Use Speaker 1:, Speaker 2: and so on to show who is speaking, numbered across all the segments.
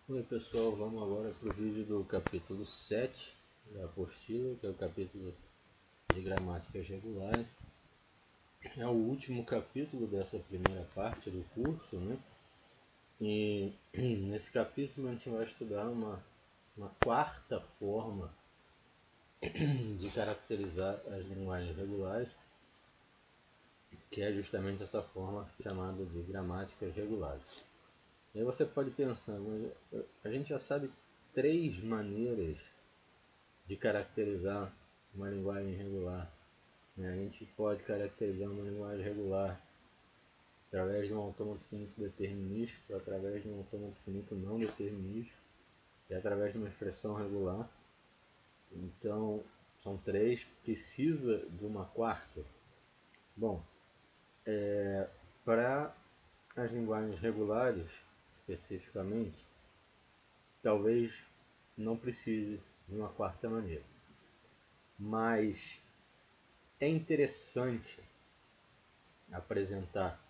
Speaker 1: Oi pessoal, vamos agora para o vídeo do capítulo 7 da apostila, que é o capítulo de gramáticas regulares. É o último capítulo dessa primeira parte do curso, né? E nesse capítulo a gente vai estudar uma quarta forma de caracterizar as linguagens regulares, que é justamente essa forma chamada de gramáticas regulares. E aí você pode pensar, mas a gente já sabe três maneiras de caracterizar uma linguagem regular. A gente pode caracterizar uma linguagem regular através de um autômato finito determinístico, através de um autômato finito não determinístico e através de uma expressão regular. Então, são três. Precisa de uma quarta? Bom, para as linguagens regulares, especificamente, talvez não precise de uma quarta maneira. Mas é interessante apresentar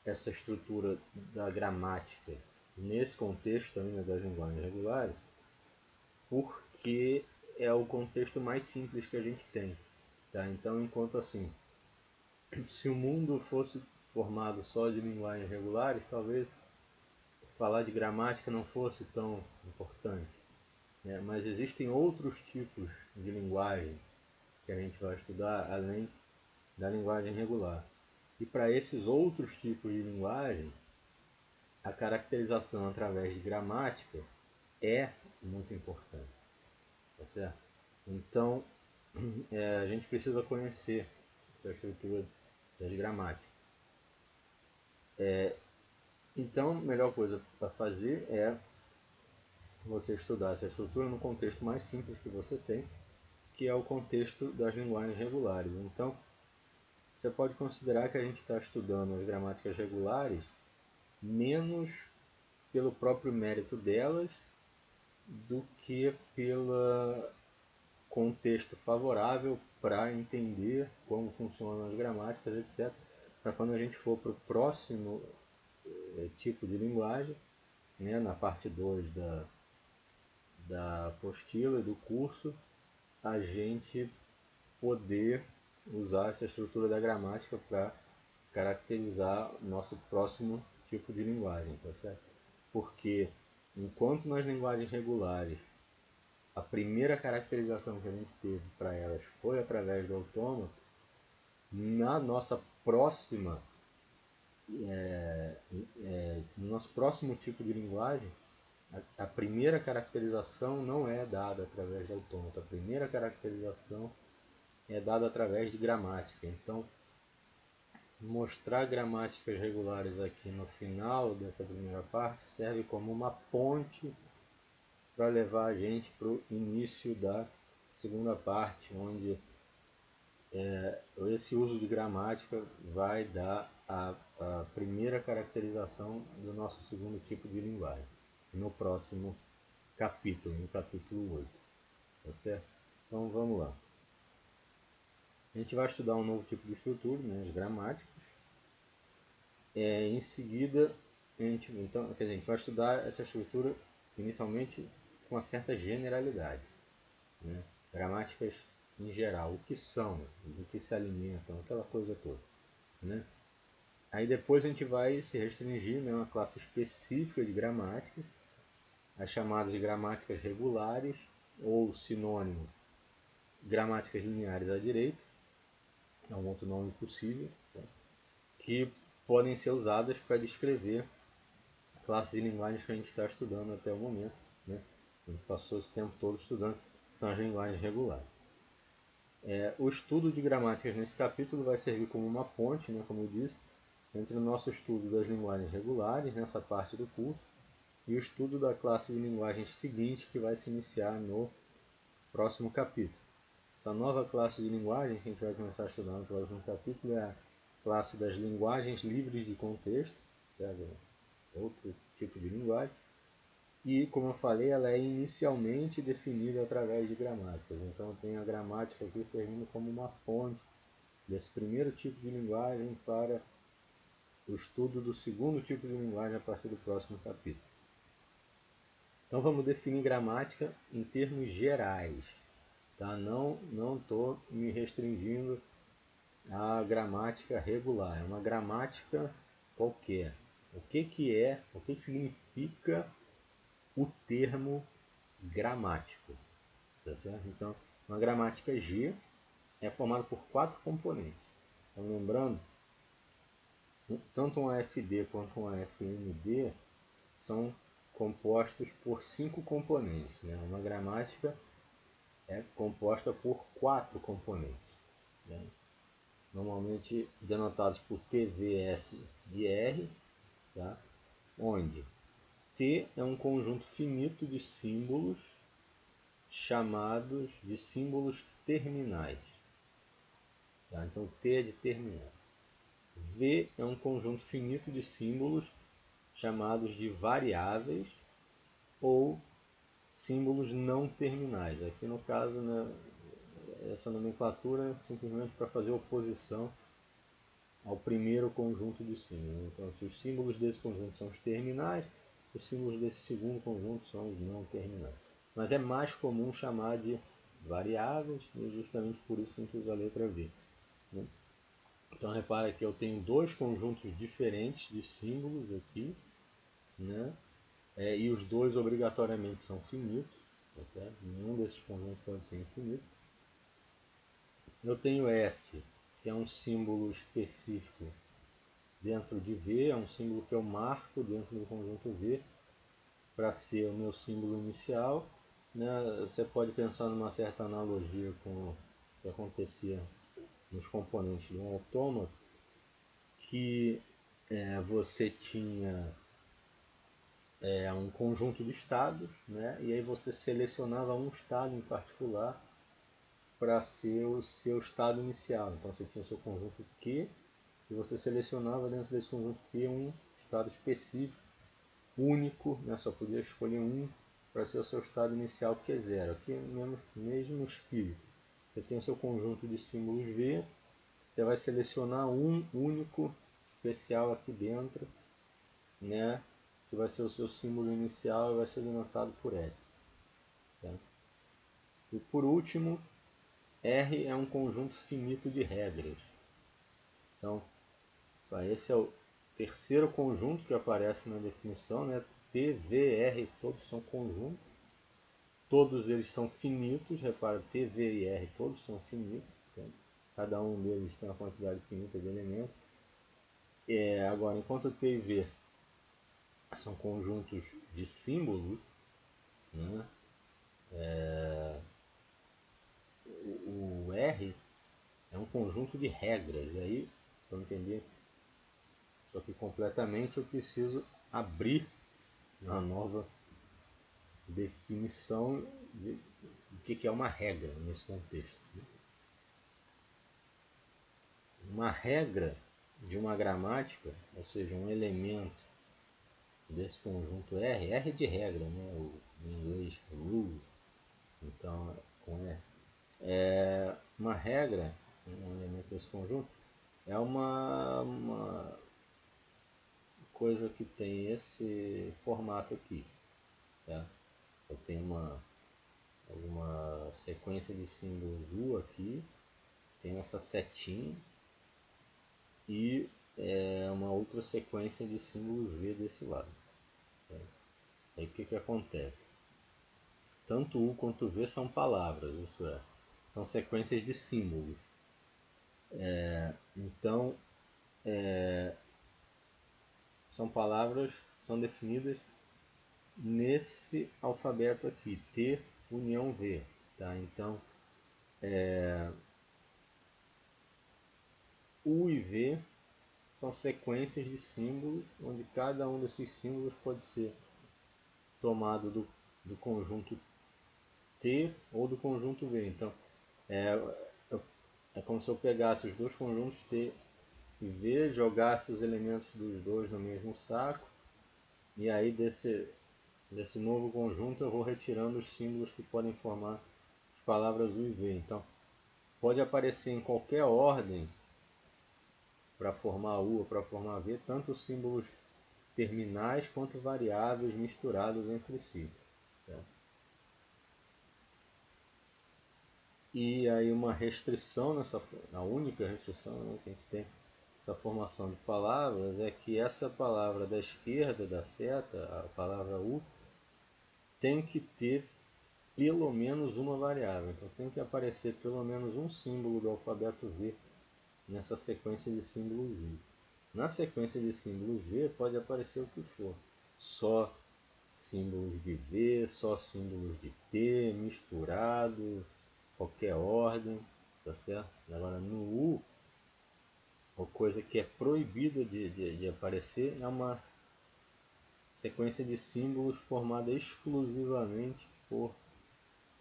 Speaker 1: essa estrutura da gramática nesse contexto ainda das linguagens regulares, porque é o contexto mais simples que a gente tem. Tá? Então, enquanto assim, se o mundo fosse formado só de linguagens regulares, talvez falar de gramática não fosse tão importante. Né? Mas existem outros tipos de linguagem que a gente vai estudar além da linguagem regular. E para esses outros tipos de linguagem, a caracterização através de gramática é muito importante, tá certo? Então, a gente precisa conhecer essa estrutura das gramáticas. Então, a melhor coisa para fazer é você estudar essa estrutura no contexto mais simples que você tem, que é o contexto das linguagens regulares. Então, você pode considerar que a gente está estudando as gramáticas regulares menos pelo próprio mérito delas do que pelo contexto favorável para entender como funcionam as gramáticas, etc. Para quando a gente for para o próximo tipo de linguagem, né, na parte 2 da apostila e do curso, a gente poder usar essa estrutura da gramática para caracterizar o nosso próximo tipo de linguagem, tá certo? Porque enquanto nas linguagens regulares a primeira caracterização que a gente teve para elas foi através do autômato, na nossa próxima, no nosso próximo tipo de linguagem, a primeira caracterização não é dada através do autômato, a primeira caracterização é dada através de gramática. Então, mostrar gramáticas regulares aqui no final dessa primeira parte serve como uma ponte para levar a gente para o início da segunda parte, onde esse uso de gramática vai dar a primeira caracterização do nosso segundo tipo de linguagem, no próximo capítulo, no capítulo 8. Tá certo? Então vamos lá. A gente vai estudar um novo tipo de estrutura, né, as gramáticas. Em seguida, a gente vai estudar essa estrutura inicialmente com uma certa generalidade. Né? Gramáticas em geral, o que são, do que se alimentam, aquela coisa toda. Né? Aí depois a gente vai se restringir, né, a uma classe específica de gramáticas, as chamadas de gramáticas regulares, ou sinônimo, gramáticas lineares à direita, é um outro nome possível, tá? Que podem ser usadas para descrever classes de linguagens que a gente está estudando até o momento. Né? A gente passou esse tempo todo estudando, são as linguagens regulares. O estudo de gramáticas nesse capítulo vai servir como uma ponte, né, como eu disse, entre o nosso estudo das linguagens regulares, nessa parte do curso, e o estudo da classe de linguagens seguinte, que vai se iniciar no próximo capítulo. Essa nova classe de linguagens que a gente vai começar a estudar no próximo capítulo é a classe das linguagens livres de contexto, outro tipo de linguagem, e, como eu falei, ela é inicialmente definida através de gramáticas. Então tem a gramática aqui servindo como uma ponte desse primeiro tipo de linguagem para o estudo do segundo tipo de linguagem a partir do próximo capítulo. Então vamos definir gramática em termos gerais, tá? Não estou me restringindo à gramática regular, é uma gramática qualquer. O que significa o termo gramático, tá certo? Então, uma gramática G é formada por 4 componentes. Então, lembrando, tanto uma FD quanto uma FND são compostos por 5 componentes, né? Uma gramática é composta por 4 componentes, né? Normalmente denotados por TVS de R, tá? Onde T é um conjunto finito de símbolos chamados de símbolos terminais, tá? Então T é de terminal. V é um conjunto finito de símbolos chamados de variáveis ou símbolos não terminais. Aqui no caso, né, essa nomenclatura é simplesmente para fazer oposição ao primeiro conjunto de símbolos. Então, se os símbolos desse conjunto são os terminais, os símbolos desse segundo conjunto são os não terminais. Mas é mais comum chamar de variáveis, e justamente por isso que a gente usa a letra V, né? Então repara que eu tenho dois conjuntos diferentes de símbolos aqui, né? E os dois obrigatoriamente são finitos, tá certo? Nenhum desses conjuntos pode ser infinito. Eu tenho S, que é um símbolo específico dentro de V, é um símbolo que eu marco dentro do conjunto V para ser o meu símbolo inicial, né? Você pode pensar numa certa analogia com o que acontecia nos componentes de um autômato, que você tinha um conjunto de estados, né? E aí você selecionava um estado em particular para ser o seu estado inicial. Então você tinha o seu conjunto Q e você selecionava dentro desse conjunto Q um estado específico, único, né? Só podia escolher um para ser o seu estado inicial, que é zero. Aqui é o mesmo espírito. Você tem o seu conjunto de símbolos V, você vai selecionar um único especial aqui dentro, né? Que vai ser o seu símbolo inicial e vai ser denotado por S. Tá? E por último, R é um conjunto finito de regras. Então, esse é o terceiro conjunto que aparece na definição, né? T, V, R, todos são conjuntos. Todos eles são finitos, repara, T, V e R todos são finitos. Tá? Cada um deles tem uma quantidade finita de elementos. Agora, enquanto T e V são conjuntos de símbolos, né? O R é um conjunto de regras. E aí, para entender isso aqui completamente, eu preciso abrir uma nova definição de que é uma regra nesse contexto. Uma regra de uma gramática, ou seja, um elemento desse conjunto R de regra, né? Em inglês, rule, então, com R. Uma regra, um elemento desse conjunto, é uma coisa que tem esse formato aqui, tá? Eu tenho alguma sequência de símbolos U aqui, tem essa setinha e uma outra sequência de símbolos V desse lado. Tá? Aí o que acontece? Tanto U quanto V são palavras, isso é, são sequências de símbolos. Então, são palavras, são definidas nesse alfabeto aqui, T união V. Tá? Então, U e V são sequências de símbolos, onde cada um desses símbolos pode ser tomado do conjunto T ou do conjunto V. Então, é, é como se eu pegasse os dois conjuntos T e V, jogasse os elementos dos dois no mesmo saco, e aí desse novo conjunto eu vou retirando os símbolos que podem formar as palavras U e V. Então, pode aparecer em qualquer ordem para formar U ou para formar V, tanto os símbolos terminais quanto variáveis misturados entre si. Tá? E aí uma restrição a única restrição, né, que a gente tem essa formação de palavras é que essa palavra da esquerda da seta, a palavra U, tem que ter pelo menos uma variável. Então tem que aparecer pelo menos um símbolo do alfabeto V nessa sequência de símbolos V. Na sequência de símbolos V pode aparecer o que for. Só símbolos de V, só símbolos de P, misturado, qualquer ordem, tá certo? Agora no U, a coisa que é proibida de aparecer é uma sequência de símbolos formada exclusivamente por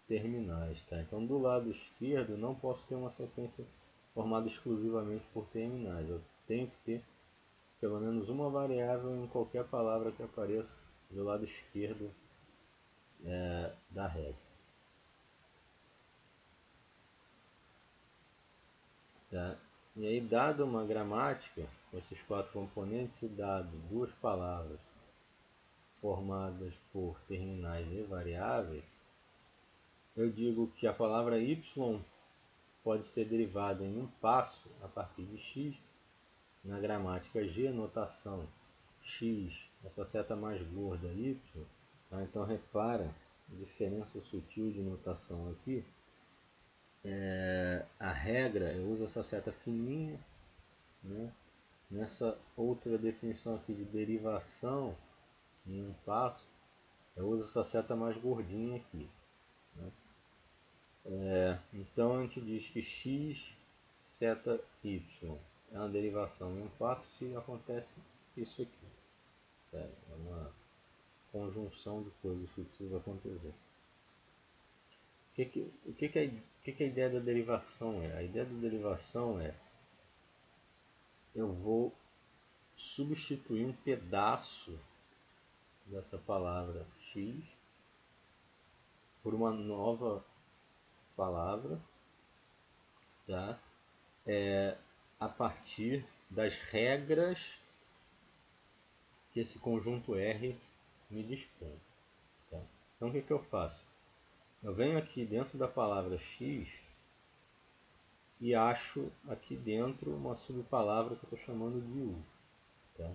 Speaker 1: terminais. Tá? Então do lado esquerdo eu não posso ter uma sequência formada exclusivamente por terminais. Eu tenho que ter pelo menos uma variável em qualquer palavra que apareça do lado esquerdo da regra. Tá? E aí, dado uma gramática, com esses quatro componentes e dado duas palavras formadas por terminais e variáveis, eu digo que a palavra y pode ser derivada em um passo a partir de x. Na gramática G, notação x, essa seta mais gorda y. Tá? Então repara a diferença sutil de notação aqui. A regra, eu uso essa seta fininha, né? Nessa outra definição aqui de derivação em um passo, eu uso essa seta mais gordinha aqui. Né? Então a gente diz que x seta y é uma derivação em um passo se acontece isso aqui. É uma conjunção de coisas que precisa acontecer. O que a ideia da derivação é? A ideia da derivação é eu vou substituir um pedaço dessa palavra x por uma nova palavra, tá? A partir das regras que esse conjunto R me dispõe. Tá? Então o que eu faço? Eu venho aqui dentro da palavra x e acho aqui dentro uma subpalavra que eu estou chamando de U. Tá?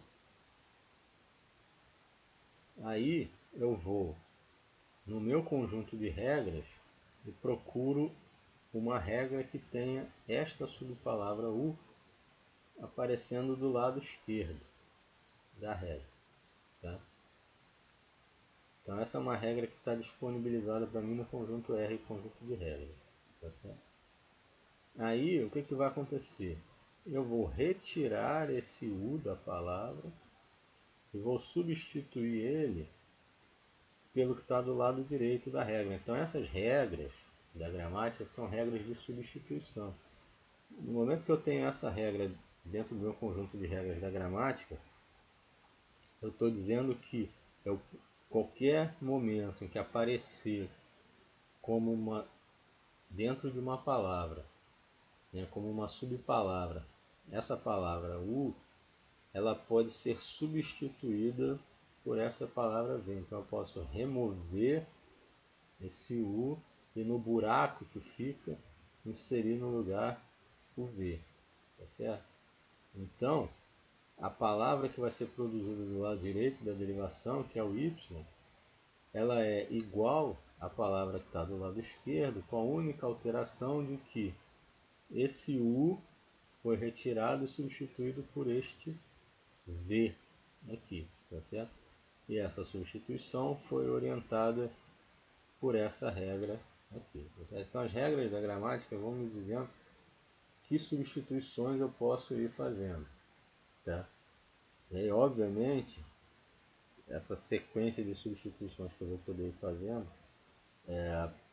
Speaker 1: Aí eu vou no meu conjunto de regras e procuro uma regra que tenha esta subpalavra U aparecendo do lado esquerdo da regra. Tá? Então essa é uma regra que está disponibilizada para mim no conjunto R, conjunto de regras. Tá certo? Aí o que vai acontecer? Eu vou retirar esse U da palavra e vou substituir ele pelo que está do lado direito da regra. Então essas regras da gramática são regras de substituição. No momento que eu tenho essa regra dentro do meu conjunto de regras da gramática, eu estou dizendo que qualquer momento em que aparecer como dentro de uma palavra, né, como uma subpalavra, essa palavra U, ela pode ser substituída por essa palavra V. Então eu posso remover esse U e no buraco que fica, inserir no lugar o V. Tá certo? Então, a palavra que vai ser produzida do lado direito da derivação, que é o Y, ela é igual à palavra que está do lado esquerdo, com a única alteração de que esse U foi retirado e substituído por este V aqui, tá certo? E essa substituição foi orientada por essa regra aqui. Tá? Então as regras da gramática vão me dizendo que substituições eu posso ir fazendo. Tá? E aí, obviamente, essa sequência de substituições que eu vou poder ir fazendo,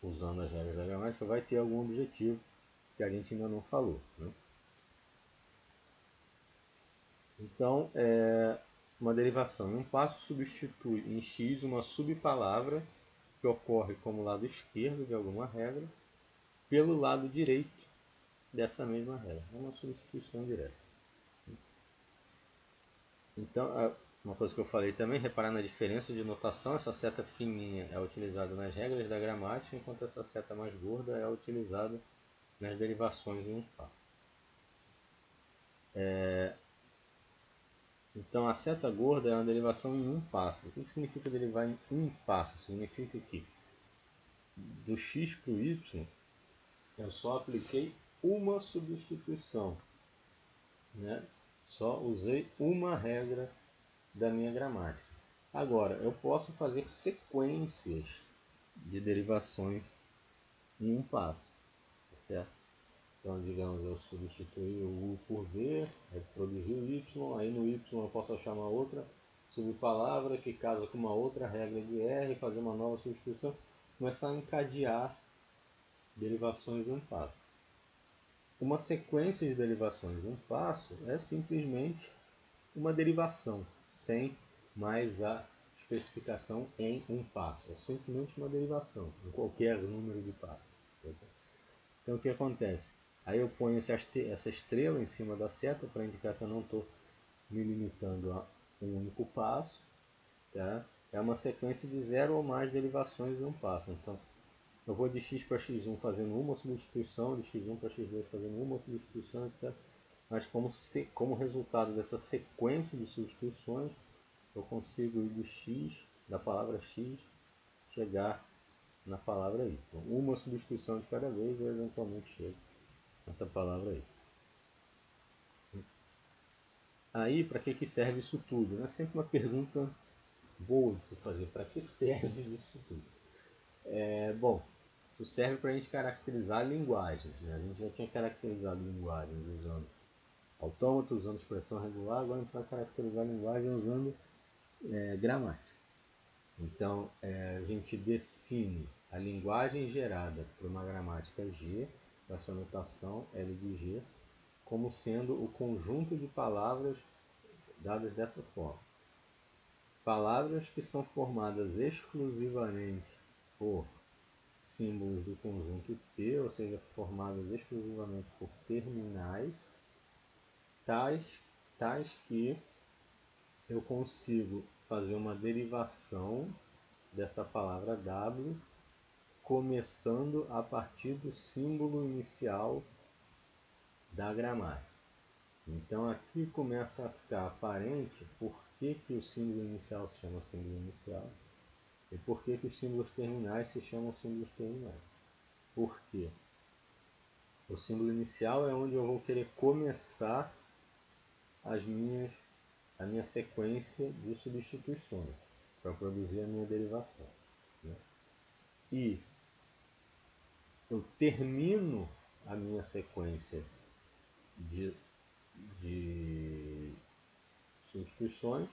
Speaker 1: usando as regras da gramática, vai ter algum objetivo que a gente ainda não falou. Né? Então, uma derivação em um passo substitui em x uma subpalavra que ocorre como lado esquerdo de alguma regra pelo lado direito dessa mesma regra. É uma substituição direta. Então, Uma coisa que eu falei também, reparar na diferença de notação. Essa seta fininha é utilizada nas regras da gramática, enquanto essa seta mais gorda é utilizada nas derivações em um passo. Então a seta gorda é uma derivação em um passo. O que significa derivar em um passo? Significa que do x para o y eu só apliquei uma substituição, né? Só usei uma regra da minha gramática. Agora, eu posso fazer sequências de derivações em um passo, tá certo? Então, digamos, eu substituí o U por V, aí produzi o Y, aí no Y eu posso achar uma outra subpalavra que casa com uma outra regra de R, fazer uma nova substituição, começar a encadear derivações em um passo. Uma sequência de derivações em um passo é simplesmente uma derivação, sem mais a especificação em um passo. É simplesmente uma derivação, em qualquer número de passos. Então o que acontece? Aí eu ponho essa estrela em cima da seta para indicar que eu não estou me limitando a um único passo. Tá? É uma sequência de 0 ou mais derivações em um passo. Então eu vou de x para x1 fazendo uma substituição, de x1 para x2 fazendo uma substituição, etc. Mas como resultado dessa sequência de substituições, eu consigo ir de x, da palavra x, chegar na palavra y. Uma substituição de cada vez eu eventualmente chego nessa palavra aí. Aí, para que serve isso tudo? É sempre uma pergunta boa de se fazer. Para que serve isso tudo? Bom, isso serve para a gente caracterizar linguagens. Né? A gente já tinha caracterizado linguagens usando autômato, usando expressão regular, agora a gente vai caracterizar a linguagem usando gramática. Então, a gente define a linguagem gerada por uma gramática G, essa notação L de G, como sendo o conjunto de palavras dadas dessa forma. Palavras que são formadas exclusivamente por símbolos do conjunto T, ou seja, formadas exclusivamente por terminais, tais que eu consigo fazer uma derivação dessa palavra W começando a partir do símbolo inicial da gramática. Então aqui começa a ficar aparente por que o símbolo inicial se chama símbolo inicial e por que os símbolos terminais se chamam símbolos terminais. Por quê? O símbolo inicial é onde eu vou querer começar a minha sequência de substituições para produzir a minha derivação. Né? E eu termino a minha sequência de substituições,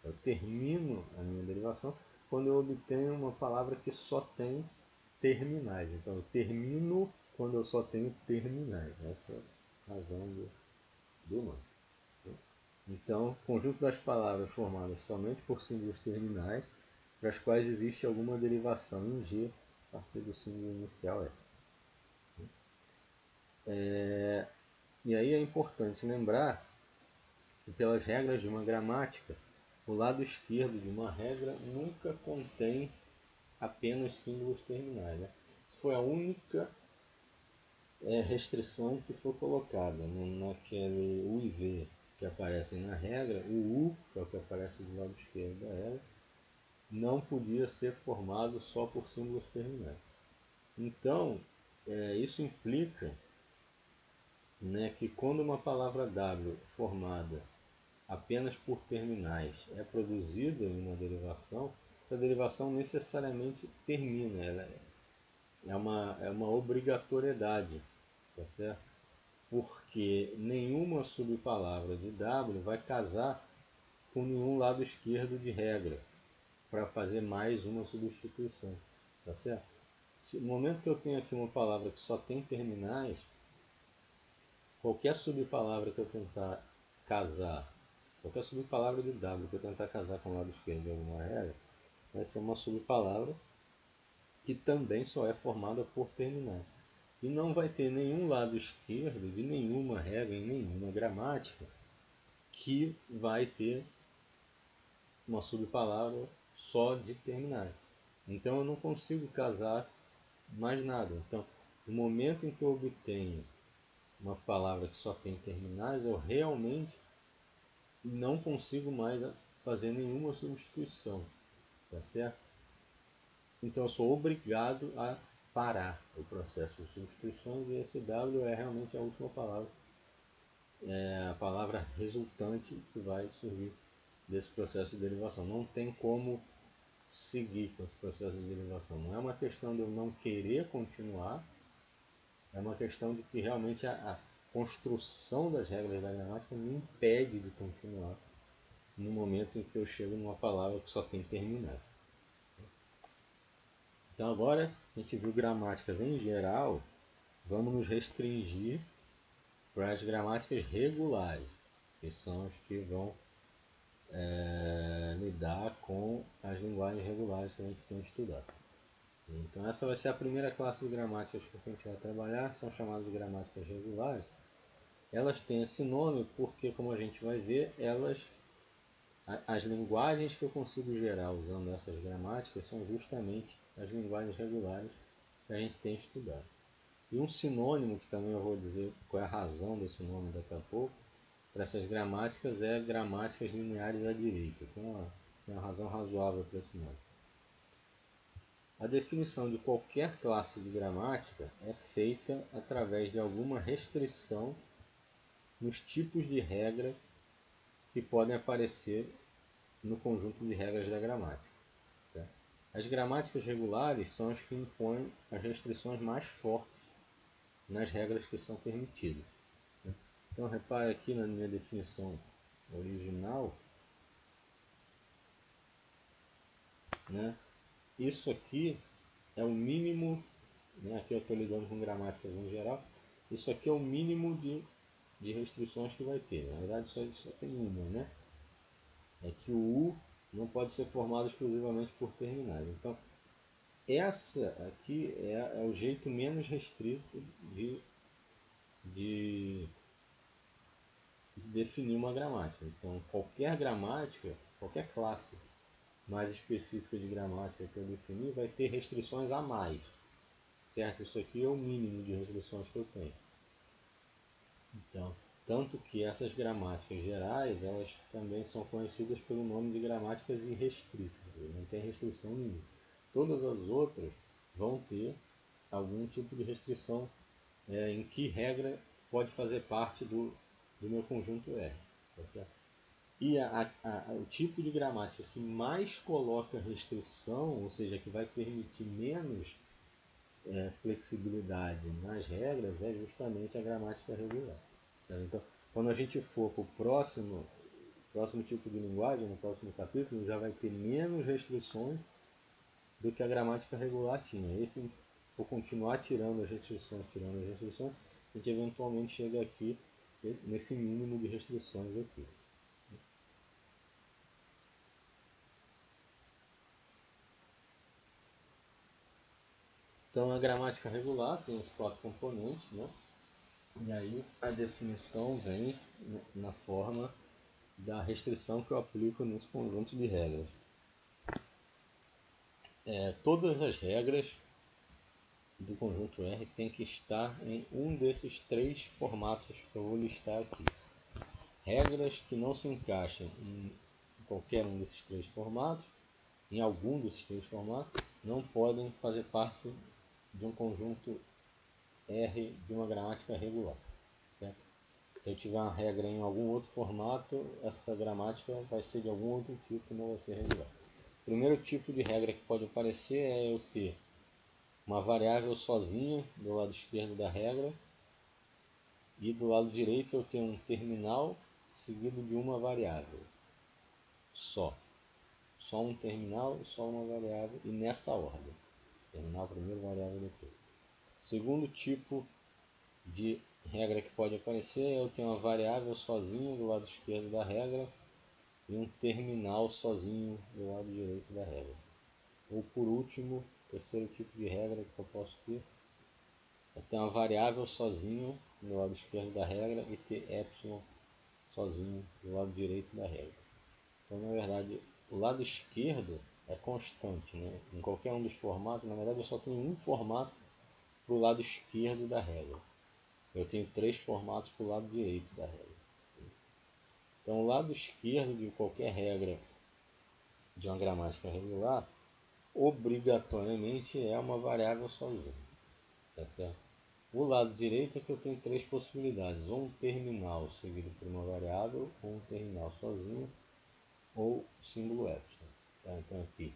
Speaker 1: eu termino a minha derivação quando eu obtenho uma palavra que só tem terminais. Então eu termino quando eu só tenho terminais. Essa é a razão do nome. Então, conjunto das palavras formadas somente por símbolos terminais, para as quais existe alguma derivação em G a partir do símbolo inicial F. E aí é importante lembrar que, pelas regras de uma gramática, o lado esquerdo de uma regra nunca contém apenas símbolos terminais. Né? Isso foi a única restrição que foi colocada naquele U e V que aparecem na regra. O U, que é o que aparece do lado esquerdo da regra, não podia ser formado só por símbolos terminais. Então, isso implica, né, que quando uma palavra W formada apenas por terminais é produzida em uma derivação, essa derivação necessariamente termina, ela é uma obrigatoriedade, tá certo? Porque nenhuma subpalavra de W vai casar com nenhum lado esquerdo de regra para fazer mais uma substituição, tá certo? No momento que eu tenho aqui uma palavra que só tem terminais, qualquer subpalavra que eu tentar casar, qualquer subpalavra de W que eu tentar casar com o lado esquerdo de alguma regra, vai ser uma subpalavra que também só é formada por terminais. E não vai ter nenhum lado esquerdo de nenhuma regra, em nenhuma gramática, que vai ter uma subpalavra só de terminais. Então eu não consigo casar mais nada. Então, no momento em que eu obtenho uma palavra que só tem terminais, eu realmente não consigo mais fazer nenhuma substituição, tá certo? Então eu sou obrigado a parar o processo de substituições, e esse W é realmente a última palavra, é a palavra resultante que vai surgir desse processo de derivação. Não tem como seguir com esse processo de derivação. Não é uma questão de eu não querer continuar, é uma questão de que realmente a construção das regras da gramática me impede de continuar no momento em que eu chego numa palavra que só tem terminais. Então agora a gente viu gramáticas em geral, vamos nos restringir para as gramáticas regulares, que são as que vão lidar com as linguagens regulares que a gente tem estudado. Então essa vai ser a primeira classe de gramáticas que a gente vai trabalhar, são chamadas de gramáticas regulares. Elas têm esse nome porque, como a gente vai ver, as linguagens que eu consigo gerar usando essas gramáticas são justamente as linguagens regulares que a gente tem estudado. E um sinônimo, que também eu vou dizer qual é a razão desse nome daqui a pouco, para essas gramáticas é gramáticas lineares à direita. Tem uma razão razoável para esse nome. A definição de qualquer classe de gramática é feita através de alguma restrição nos tipos de regra que podem aparecer no conjunto de regras da gramática. Tá? As gramáticas regulares são as que impõem as restrições mais fortes nas regras que são permitidas. Tá? Então repare aqui na minha definição original, né? Isso aqui é o mínimo, né? Aqui eu estou lidando com gramáticas em geral, isso aqui é o mínimo de restrições que vai ter. Na verdade só tem uma, né? É que o U não pode ser formado exclusivamente por terminais. Então essa aqui é o jeito menos restrito de definir uma gramática. Então qualquer gramática, qualquer classe mais específica de gramática que eu definir vai ter restrições a mais. Certo? Isso aqui é o mínimo de restrições que eu tenho. Então, tanto que essas gramáticas gerais, elas também são conhecidas pelo nome de gramáticas irrestritas. Não tem restrição nenhuma. Todas as outras vão ter algum tipo de restrição em que regra pode fazer parte do meu conjunto R. Tá certo? E o tipo de gramática que mais coloca restrição, ou seja, que vai permitir menos flexibilidade nas regras, é justamente a gramática regular. Então, quando a gente for para o próximo tipo de linguagem, no próximo capítulo, já vai ter menos restrições do que a gramática regular tinha. Esse, por continuar tirando as restrições, a gente eventualmente chega aqui nesse mínimo de restrições aqui. Então a gramática regular tem os 4 componentes, né? E aí a definição vem na forma da restrição que eu aplico nesse conjunto de regras. Todas as regras do conjunto R têm que estar em um desses 3 formatos que eu vou listar aqui. Regras que não se encaixem em qualquer um desses 3 formatos, em algum desses 3 formatos, não podem fazer parte de um conjunto R de uma gramática regular. Certo? Se eu tiver uma regra em algum outro formato, essa gramática vai ser de algum outro tipo, não vai ser regular. O primeiro tipo de regra que pode aparecer é eu ter uma variável sozinha do lado esquerdo da regra e do lado direito eu tenho um terminal seguido de uma variável. Só um terminal, só uma variável e nessa ordem. Terminal primeiro, variável depois. Segundo tipo de regra que pode aparecer, eu tenho uma variável sozinho do lado esquerdo da regra e um terminal sozinho do lado direito da regra. Ou por último, terceiro tipo de regra que eu posso ter, é ter uma variável sozinho do lado esquerdo da regra e ter epsilon sozinho do lado direito da regra. Então, na verdade, o lado esquerdo é constante, né? Em qualquer um dos formatos, na verdade eu só tenho um formato para o lado esquerdo da regra. Eu tenho 3 formatos para o lado direito da regra. Então o lado esquerdo de qualquer regra de uma gramática regular, obrigatoriamente é uma variável sozinha. Tá certo? O lado direito é que eu tenho 3 possibilidades, ou um terminal seguido por uma variável, ou um terminal sozinho, ou símbolo epsilon. Tá? Então aqui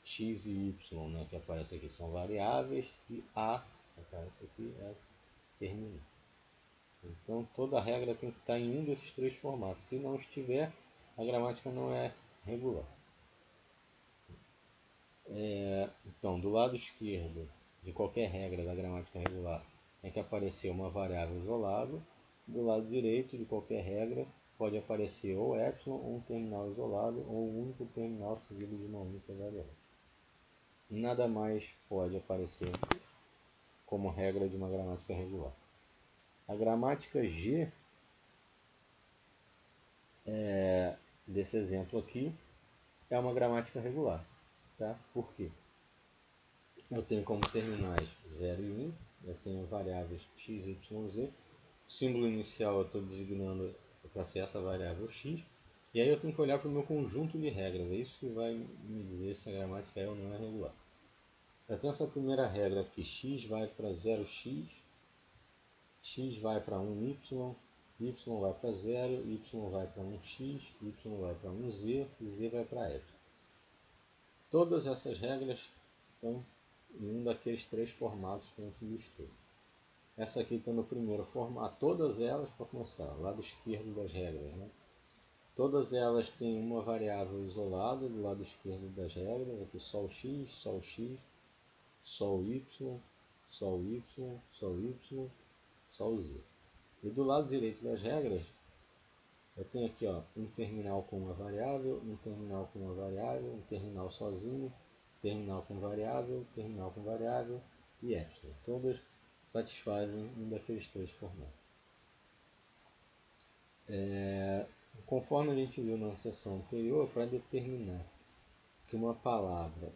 Speaker 1: x e y, né, que aparece aqui, são variáveis, e a, que aparece aqui, é terminal. Então toda regra tem que estar em um desses 3 formatos. Se não estiver, a gramática não é regular. Então, do lado esquerdo de qualquer regra da gramática regular tem que aparecer uma variável isolada. Do lado direito de qualquer regra pode aparecer ou epsilon, ou um terminal isolado, ou um único terminal seguido de uma única variável. Nada mais pode aparecer como regra de uma gramática regular. A gramática G, desse exemplo aqui, é uma gramática regular. Tá? Por quê? Eu tenho como terminais 0 e 1, eu tenho variáveis x, y, z. O símbolo inicial eu estou designando para ser essa variável x. E aí eu tenho que olhar para o meu conjunto de regras. É isso que vai me dizer se a gramática é ou não é regular. Eu tenho essa primeira regra aqui, x vai para 0x, x vai para 1y, y vai para 0, y vai para 1x, y vai para 1z e z vai para f. Todas essas regras estão em um daqueles 3 formatos que a gente listou. Essa aqui está no primeiro formato, todas elas, para começar, lado esquerdo das regras, né? Todas elas têm uma variável isolada do lado esquerdo das regras, aqui só o x, só o x, só o y, só o y, só o y, só o z. E do lado direito das regras, eu tenho aqui ó, um terminal com uma variável, um terminal com uma variável, um terminal sozinho, terminal com variável e epsilon. Todas satisfazem um daqueles 3 formatos. Conforme a gente viu na seção anterior, para determinar que uma palavra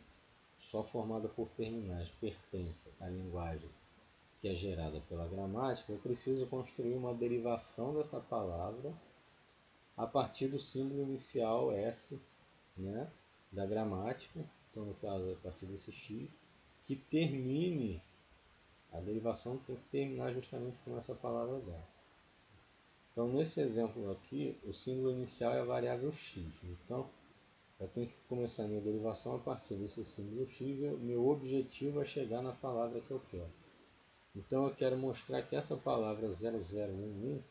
Speaker 1: só formada por terminais pertence à linguagem que é gerada pela gramática, eu preciso construir uma derivação dessa palavra a partir do símbolo inicial S, né, da gramática, então no caso a partir desse x, que termine, a derivação tem que terminar justamente com essa palavra dela. Então nesse exemplo aqui, o símbolo inicial é a variável x, então eu tenho que começar a minha derivação a partir desse símbolo x e o meu objetivo é chegar na palavra que eu quero. Então eu quero mostrar que essa palavra 0011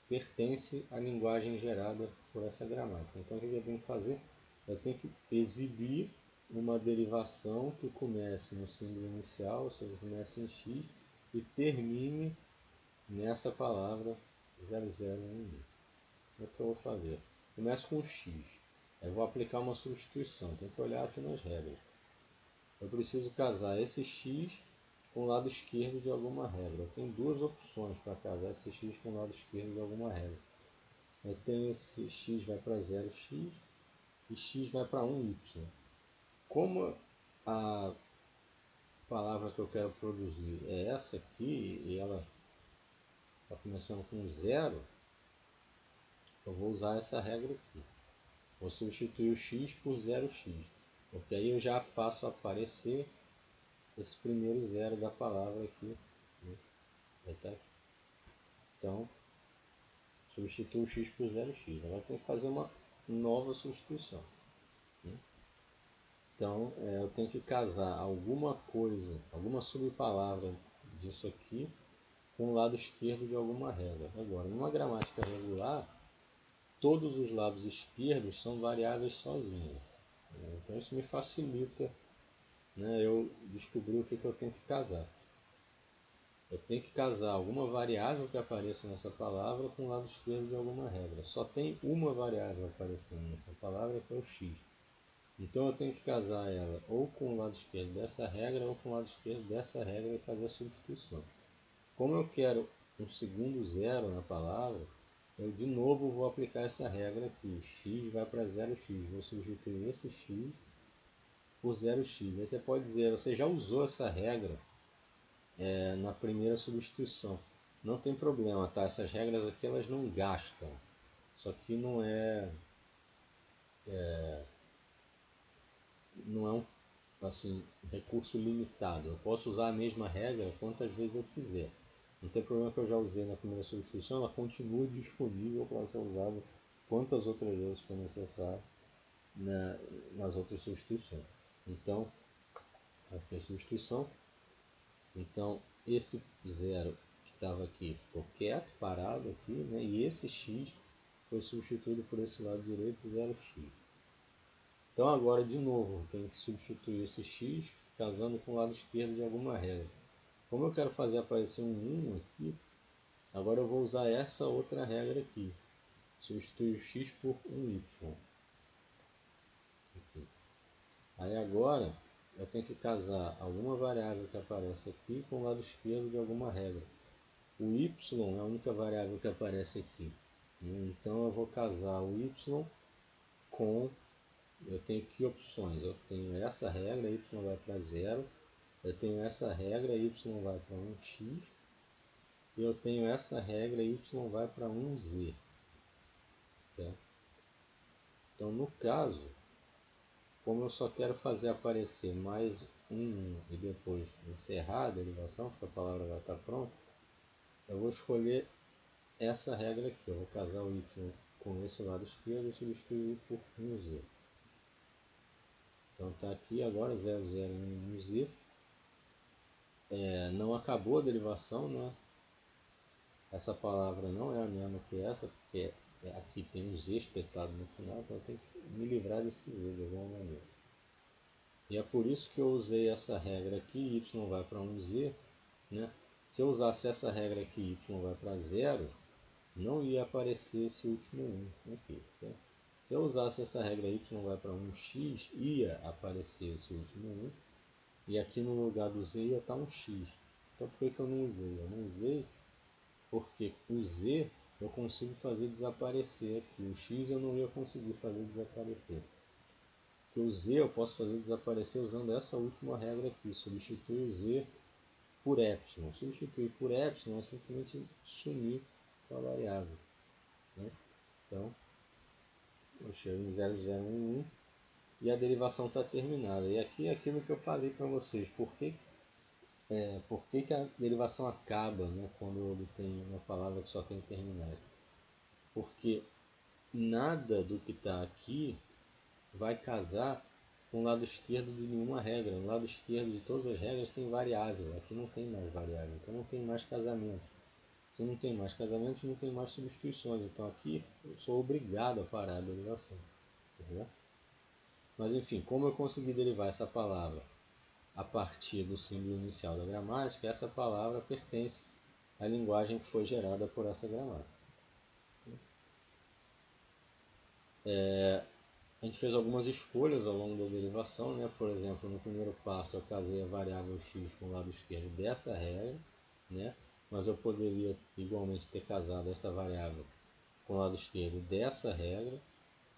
Speaker 1: pertence à linguagem gerada por essa gramática. Então o que eu tenho que fazer? Eu tenho que exibir uma derivação que comece no símbolo inicial, ou seja, comece em x e termine nessa palavra 0011. O que eu vou fazer? Começo com x. Eu vou aplicar uma substituição. Tem que olhar aqui nas regras. Eu preciso casar esse x com o lado esquerdo de alguma regra. Eu tenho 2 opções para casar esse x com o lado esquerdo de alguma regra. Eu tenho esse x vai para 0x e x vai para 1y. Como a palavra que eu quero produzir é essa aqui e ela está começando com 0, eu vou usar essa regra aqui. Vou substituir o x por 0x, porque aí eu já faço aparecer esse primeiro 0 da palavra aqui, né? Vai estar aqui. Então, substituo o x por 0x. Agora tem que fazer uma nova substituição, né? Então, eu tenho que casar alguma coisa, alguma subpalavra disso aqui com o lado esquerdo de alguma regra. Agora, numa gramática regular, todos os lados esquerdos são variáveis sozinhos. Então, isso me facilita, né, eu descobrir o que eu tenho que casar. Eu tenho que casar alguma variável que apareça nessa palavra com o lado esquerdo de alguma regra. Só tem uma variável aparecendo nessa palavra, que é o x. Então eu tenho que casar ela ou com o lado esquerdo dessa regra ou com o lado esquerdo dessa regra e fazer a substituição. Como eu quero um segundo 0 na palavra, eu de novo vou aplicar essa regra aqui. X vai para 0x. Vou substituir esse x por 0x. Aí você pode dizer, você já usou essa regra na primeira substituição. Não tem problema, tá? Essas regras aqui elas não gastam. Só que não é um assim, recurso limitado. Eu posso usar a mesma regra quantas vezes eu quiser. Não tem problema que eu já usei na primeira substituição, ela continua disponível para ser usada quantas outras vezes for necessário nas outras substituições. Então, essa é a substituição. Então, esse zero que estava aqui ficou quieto, parado aqui, né? E esse x foi substituído por esse lado direito, 0x. Então agora de novo eu tenho que substituir esse x casando com o lado esquerdo de alguma regra. Como eu quero fazer aparecer um 1 aqui, agora eu vou usar essa outra regra aqui. Substituir o x por um y. Aqui. Aí agora eu tenho que casar alguma variável que aparece aqui com o lado esquerdo de alguma regra. O y é a única variável que aparece aqui. Então eu vou casar o y com... Eu tenho aqui opções. Eu tenho essa regra, y vai para 0. Eu tenho essa regra, y vai para 1x. E eu tenho essa regra, y vai para 1z. Tá? Então, no caso, como eu só quero fazer aparecer mais um e depois encerrar a derivação, porque a palavra vai estar pronta, eu vou escolher essa regra aqui. Eu vou casar o y com esse lado esquerdo e substituir por 1z. Então está aqui agora 0, 0, 1, 1z. Não acabou a derivação, né? Essa palavra não é a mesma que essa, porque aqui tem um z espetado no final, então eu tenho que me livrar desse z de alguma maneira. E é por isso que eu usei essa regra aqui, y vai para 1z, né? Se eu usasse essa regra aqui, y vai para 0, não ia aparecer esse último 1 aqui. Certo? Se eu usasse essa regra y vai para 1x, ia aparecer esse último 1, e aqui no lugar do z ia estar um x. Então por que eu não usei? Eu não usei porque o z eu consigo fazer desaparecer aqui. O x eu não ia conseguir fazer desaparecer. Porque o z eu posso fazer desaparecer usando essa última regra aqui. Substituir o z por epsilon. Substituir por epsilon é simplesmente sumir com a variável. Né? Então, eu chego em 0011 e a derivação está terminada. E aqui é aquilo que eu falei para vocês. Por que a derivação acaba, né, quando ele tem uma palavra que só tem terminais? Porque nada do que está aqui vai casar com o lado esquerdo de nenhuma regra. No lado esquerdo de todas as regras tem variável. Aqui não tem mais variável. Então não tem mais casamento. Se não tem mais casamentos, não tem mais substituições. Então aqui eu sou obrigado a parar a derivação. Entendeu? Mas enfim, como eu consegui derivar essa palavra a partir do símbolo inicial da gramática, essa palavra pertence à linguagem que foi gerada por essa gramática. A gente fez algumas escolhas ao longo da derivação, né? Por exemplo, no primeiro passo eu casei a variável x com o lado esquerdo dessa regra, né? Mas eu poderia igualmente ter casado essa variável com o lado esquerdo dessa regra,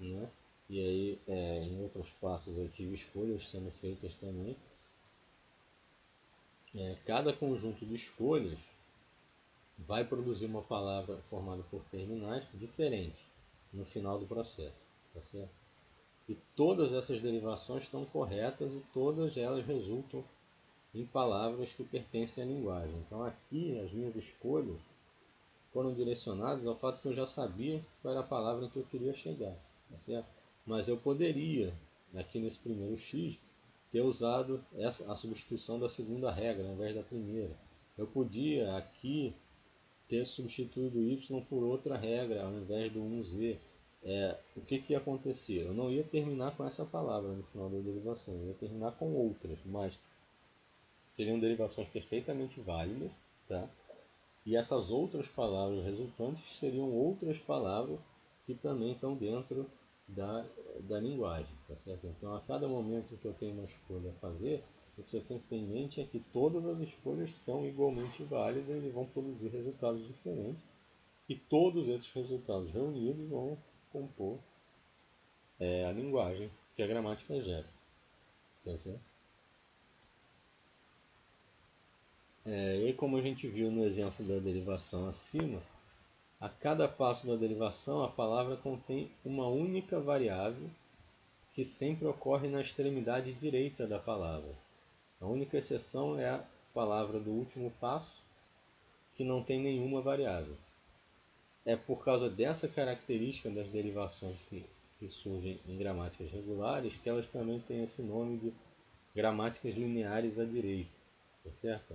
Speaker 1: né? E aí em outros passos eu tive escolhas sendo feitas também. Cada conjunto de escolhas vai produzir uma palavra formada por terminais diferente no final do processo, tá certo? E todas essas derivações estão corretas e todas elas resultam em palavras que pertencem à linguagem. Então aqui as minhas escolhas foram direcionadas ao fato que eu já sabia qual era a palavra em que eu queria chegar, tá certo? Mas eu poderia, aqui nesse primeiro x, ter usado a substituição da segunda regra ao invés da primeira. Eu podia aqui ter substituído y por outra regra ao invés do 1z. O que ia acontecer? Eu não ia terminar com essa palavra no final da derivação, eu ia terminar com outras, mas seriam derivações perfeitamente válidas, tá? E essas outras palavras resultantes seriam outras palavras que também estão dentro da linguagem, tá certo? Então, a cada momento que eu tenho uma escolha a fazer, o que você tem que ter em mente é que todas as escolhas são igualmente válidas e vão produzir resultados diferentes. E todos esses resultados reunidos vão compor a linguagem que a gramática gera. Tá certo? E aí, como a gente viu no exemplo da derivação acima, a cada passo da derivação a palavra contém uma única variável que sempre ocorre na extremidade direita da palavra. A única exceção é a palavra do último passo, que não tem nenhuma variável. É por causa dessa característica das derivações que surgem em gramáticas regulares que elas também têm esse nome de gramáticas lineares à direita, tá certo?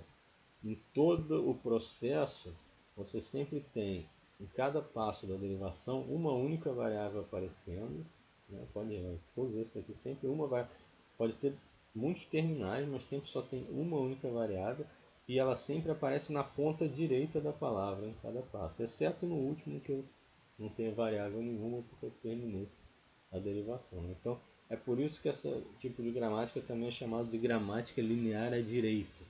Speaker 1: Em todo o processo, você sempre tem, em cada passo da derivação, uma única variável aparecendo. Né? Pode ver, todos esses aqui sempre uma variável. Pode ter muitos terminais, mas sempre só tem uma única variável. E ela sempre aparece na ponta direita da palavra em cada passo, exceto no último que eu não tenho variável nenhuma porque eu terminei a derivação. Então, é por isso que esse tipo de gramática também é chamado de gramática linear à direita,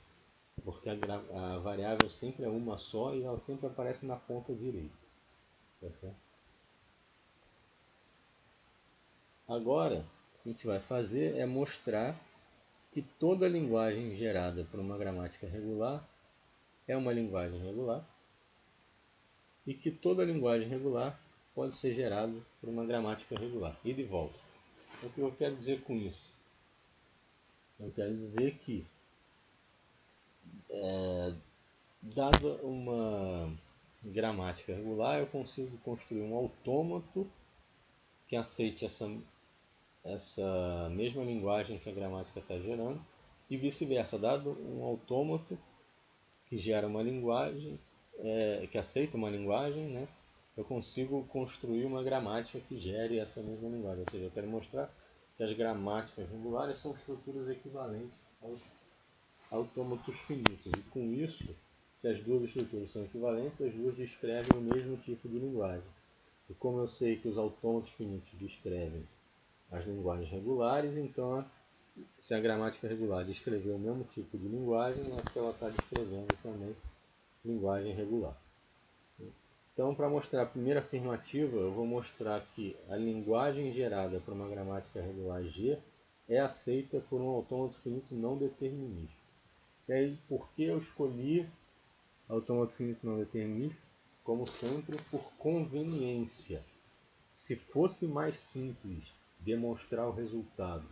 Speaker 1: porque a variável sempre é uma só e ela sempre aparece na ponta direita. Tá certo? Agora, o que a gente vai fazer é mostrar que toda linguagem gerada por uma gramática regular é uma linguagem regular e que toda linguagem regular pode ser gerada por uma gramática regular. E de volta. O que eu quero dizer com isso? Eu quero dizer que, dada uma gramática regular, eu consigo construir um autômato que aceite essa mesma linguagem que a gramática está gerando, e vice-versa, dado um autômato que gera uma linguagem, que aceita uma linguagem, né, eu consigo construir uma gramática que gere essa mesma linguagem. Ou seja, eu quero mostrar que as gramáticas regulares são estruturas equivalentes aos autômatos finitos. E com isso, se as duas estruturas são equivalentes, as duas descrevem o mesmo tipo de linguagem. E como eu sei que os autômatos finitos descrevem as linguagens regulares, então se a gramática regular descrever o mesmo tipo de linguagem, eu acho que ela está descrevendo também linguagem regular. Então, para mostrar a primeira afirmativa, eu vou mostrar que a linguagem gerada por uma gramática regular G é aceita por um autômato finito não determinístico. E aí, por que eu escolhi autômato finito não determinístico? Como sempre, por conveniência. Se fosse mais simples demonstrar o resultado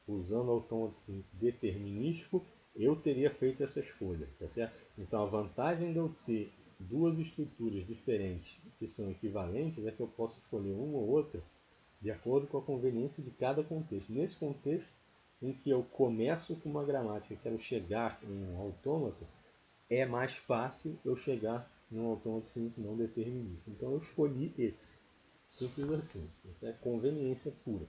Speaker 1: usando autômato finito determinístico, eu teria feito essa escolha, tá certo? Então a vantagem de eu ter duas estruturas diferentes que são equivalentes é que eu posso escolher uma ou outra de acordo com a conveniência de cada contexto. Nesse contexto em que eu começo com uma gramática e quero chegar em um autômato, é mais fácil eu chegar em um autômato finito não determinístico. Então eu escolhi esse. Simples assim. Isso é conveniência pura.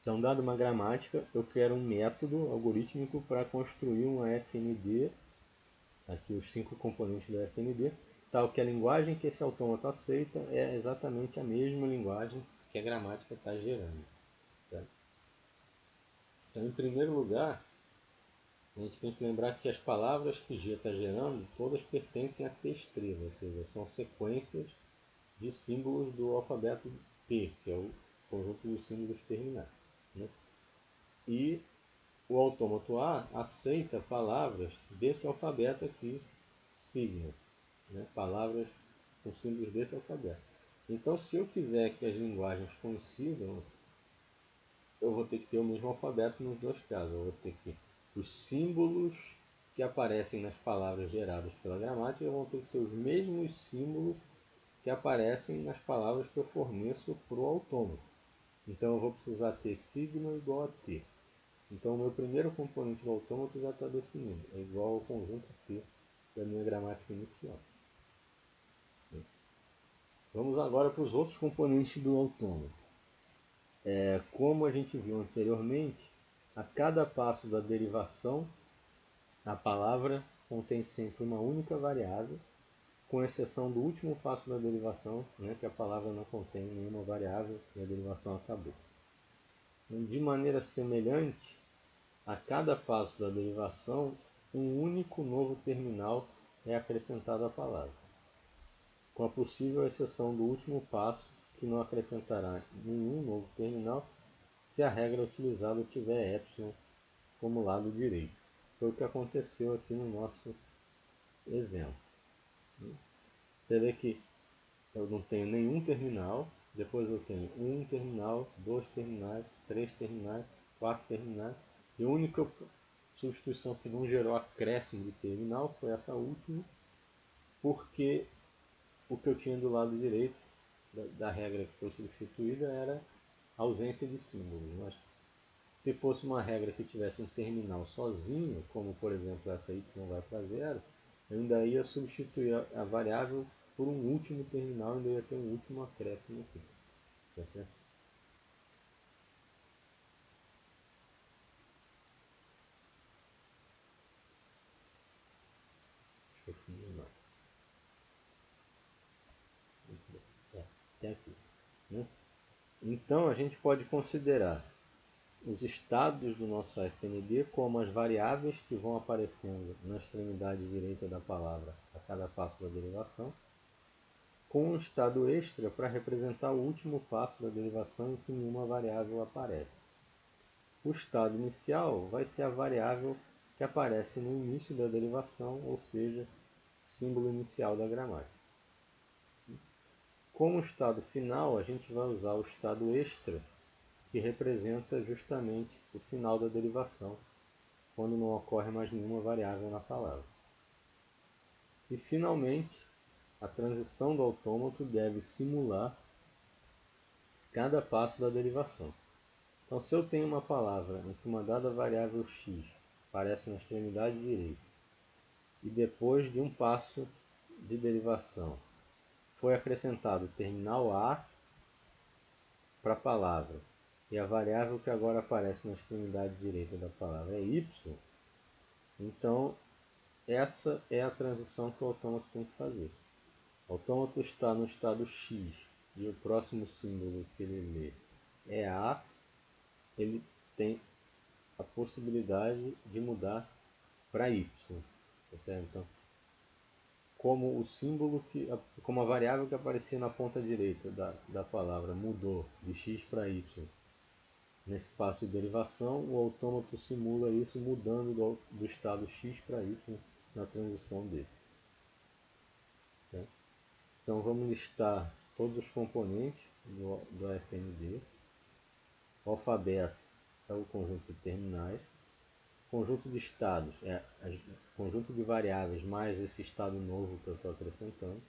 Speaker 1: Então, dada uma gramática, eu quero um método algorítmico para construir uma FND, aqui os 5 componentes da FND, tal que a linguagem que esse autômato aceita é exatamente a mesma linguagem que a gramática está gerando. Tá? Então, em primeiro lugar, a gente tem que lembrar que as palavras que G está gerando, todas pertencem a T', ou seja, são sequências de símbolos do alfabeto T, que é o conjunto dos símbolos terminais. Né? E o autômato A aceita palavras desse alfabeto aqui, signo, né? Palavras com símbolos desse alfabeto. Então, se eu quiser que as linguagens coincidam, eu vou ter que ter o mesmo alfabeto nos dois casos. Eu vou ter que os símbolos que aparecem nas palavras geradas pela gramática vão ter que ser os mesmos símbolos que aparecem nas palavras que eu forneço para o autômato. Então eu vou precisar ter signo igual a T. Então o meu primeiro componente do autômato já está definido. É igual ao conjunto T da minha gramática inicial. Vamos agora para os outros componentes do autômato. Como a gente viu anteriormente, a cada passo da derivação, a palavra contém sempre uma única variável, com exceção do último passo da derivação, né, que a palavra não contém nenhuma variável e a derivação acabou. De maneira semelhante, a cada passo da derivação, um único novo terminal é acrescentado à palavra. com a possível exceção do último passo, que não acrescentará nenhum novo terminal se a regra utilizada tiver epsilon como lado direito. Foi o que aconteceu aqui no nosso exemplo. Você vê que eu não tenho nenhum terminal, depois eu tenho um terminal, dois terminais, três terminais, quatro terminais, e a única substituição que não gerou acréscimo de terminal foi essa última, porque o que eu tinha do lado direito da regra que foi substituída era a ausência de símbolos. Mas se fosse uma regra que tivesse um terminal sozinho, como por exemplo essa y vai para zero, eu ainda ia substituir a variável por um último terminal, ainda ia ter um último acréscimo aqui. Tá certo? Deixa eu filmar. Até aqui. Né? Então a gente pode considerar os estados do nosso AFND como as variáveis que vão aparecendo na extremidade direita da palavra a cada passo da derivação, com um estado extra para representar o último passo da derivação em que nenhuma variável aparece. O estado inicial vai ser a variável que aparece no início da derivação, ou seja, símbolo inicial da gramática. Como estado final, a gente vai usar o estado extra, que representa justamente o final da derivação, quando não ocorre mais nenhuma variável na palavra. E, finalmente, a transição do autômato deve simular cada passo da derivação. Então, se eu tenho uma palavra em que uma dada variável x aparece na extremidade direita e depois de um passo de derivação foi acrescentado o terminal a para a palavra e a variável que agora aparece na extremidade direita da palavra é y, então essa é a transição que o autômato tem que fazer. O autômato está no estado x e o próximo símbolo que ele lê é a, ele tem a possibilidade de mudar para y. Tá certo? Então, como o símbolo como a variável que aparecia na ponta direita da palavra mudou de x para y nesse passo de derivação, o autômato simula isso mudando do estado x para y na transição dele. Tá? Então vamos listar todos os componentes do AFND. O alfabeto é o conjunto de terminais. Conjunto de estados é o conjunto de variáveis mais esse estado novo que eu estou acrescentando.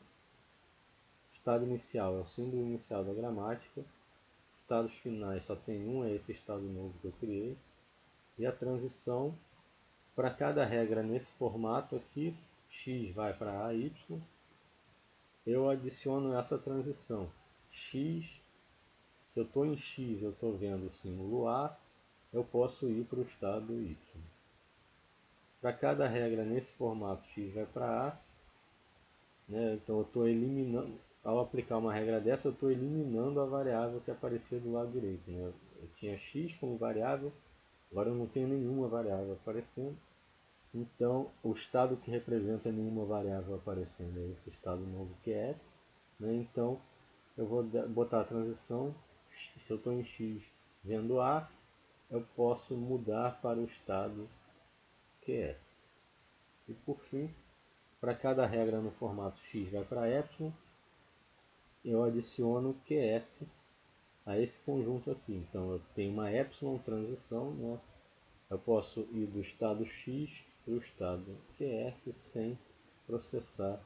Speaker 1: Estado inicial é o símbolo inicial da gramática. Estados finais só tem um, é esse estado novo que eu criei. E a transição, para cada regra nesse formato aqui, x vai para a, y, eu adiciono essa transição. X, se eu estou em x, eu estou vendo o símbolo a, eu posso ir para o estado y. Para cada regra nesse formato, x vai para a, né? Então eu estou eliminando, ao aplicar uma regra dessa, eu estou eliminando a variável que aparecia do lado direito. Né? Eu tinha x como variável, agora eu não tenho nenhuma variável aparecendo. Então o estado que representa nenhuma variável aparecendo é esse estado novo que é F. Né? Então eu vou botar a transição, se eu estou em x vendo a, eu posso mudar para o estado que é. E por fim, para cada regra no formato x vai para epsilon, eu adiciono QF a esse conjunto aqui. Então eu tenho uma epsilon transição, né? Eu posso ir do estado x para o estado QF sem processar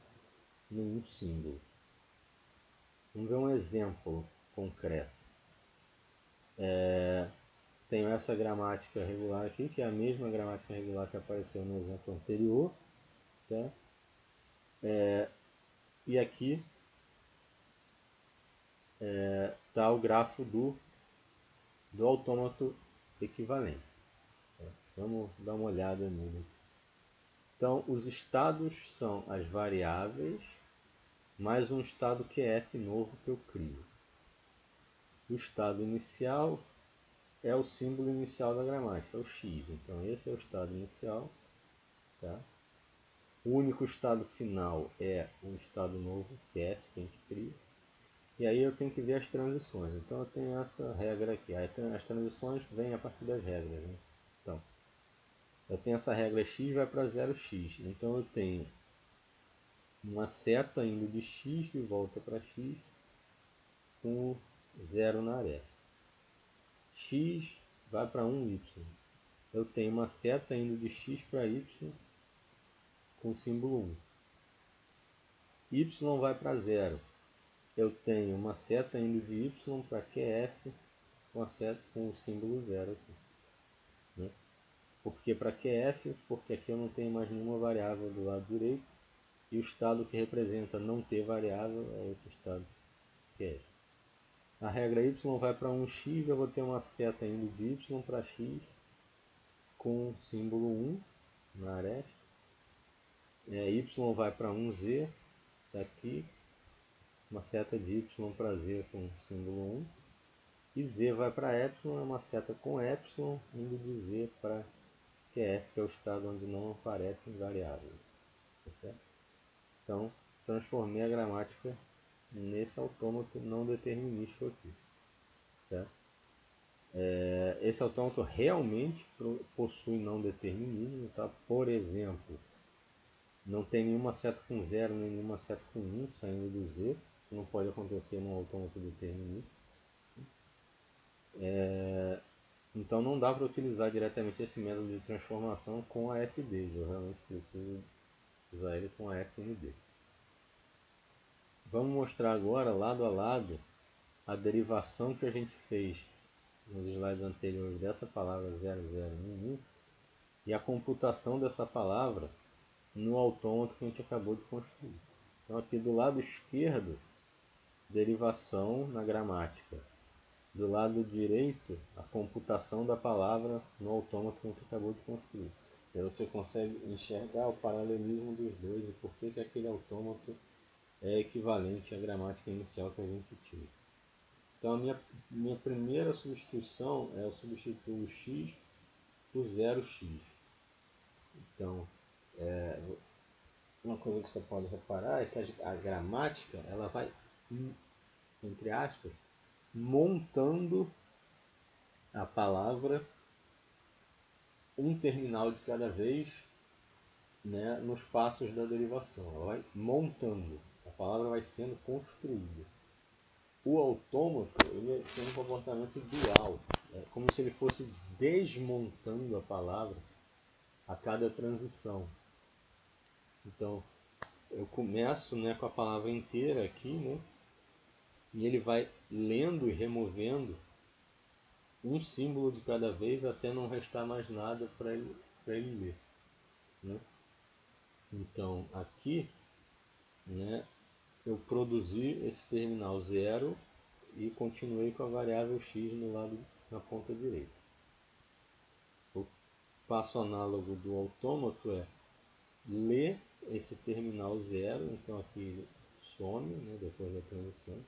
Speaker 1: nenhum símbolo. Vamos ver um exemplo concreto. Tenho essa gramática regular aqui, que é a mesma gramática regular que apareceu no exemplo anterior. Tá? E aqui está o grafo do autômato equivalente. Tá? Vamos dar uma olhada nele. Então, os estados são as variáveis mais um estado QF novo que eu crio. O estado inicial é o símbolo inicial da gramática, é o x. Então, esse é o estado inicial. Tá? O único estado final é o estado novo, que é F, que a gente cria. E aí eu tenho que ver as transições. Então eu tenho essa regra aqui. Aí as transições vêm a partir das regras, né? Então, eu tenho essa regra x vai para 0x. Então eu tenho uma seta indo de x de volta para x com 0 na aresta. X vai para 1y. Eu tenho uma seta indo de x para y com o símbolo 1. Y vai para 0. Eu tenho uma seta indo de y para QF com o símbolo 0 aqui. Né? Por que para QF? Porque aqui eu não tenho mais nenhuma variável do lado direito. E o estado que representa não ter variável é esse estado QF. A regra y vai para 1x, eu vou ter uma seta indo de y para x com o símbolo 1 na aresta. Y vai para 1z, está aqui, uma seta de y para z com o símbolo 1. E z vai para ε, é uma seta com ε, indo de z para QF, que é o estado onde não aparecem variáveis. Tá certo? Então, transformei a gramática nesse autômato não determinístico aqui. Certo? Esse autômato realmente possui não determinismo. Tá? Por exemplo, não tem nenhuma seta com 0 nem nenhuma seta com 1 saindo do z. Isso não pode acontecer num autômato determinista. Então não dá para utilizar diretamente esse método de transformação com a FD. Eu realmente preciso usar ele com a FND. Vamos mostrar agora, lado a lado, a derivação que a gente fez nos slides anteriores dessa palavra 0011 e a computação dessa palavra no autômato que a gente acabou de construir. Então aqui do lado esquerdo, derivação na gramática. Do lado direito, a computação da palavra no autômato que a gente acabou de construir. E aí você consegue enxergar o paralelismo dos dois e por que aquele autômato é equivalente à gramática inicial que a gente tinha. Então a minha primeira substituição é eu substituo o x por 0x. Então, uma coisa que você pode reparar é que a gramática ela vai, entre aspas, montando a palavra um terminal de cada vez, né, nos passos da derivação. Ela vai montando, a palavra vai sendo construída. O autômato ele tem um comportamento dual, é como se ele fosse desmontando a palavra a cada transição. Então, eu começo, né, com a palavra inteira aqui, né, e ele vai lendo e removendo um símbolo de cada vez até não restar mais nada para ele ler. Né? Então, aqui, né, eu produzi esse terminal 0 e continuei com a variável x no lado na ponta direita. O passo análogo do autômato é ler esse terminal 0, então aqui ele some, né, depois da transição,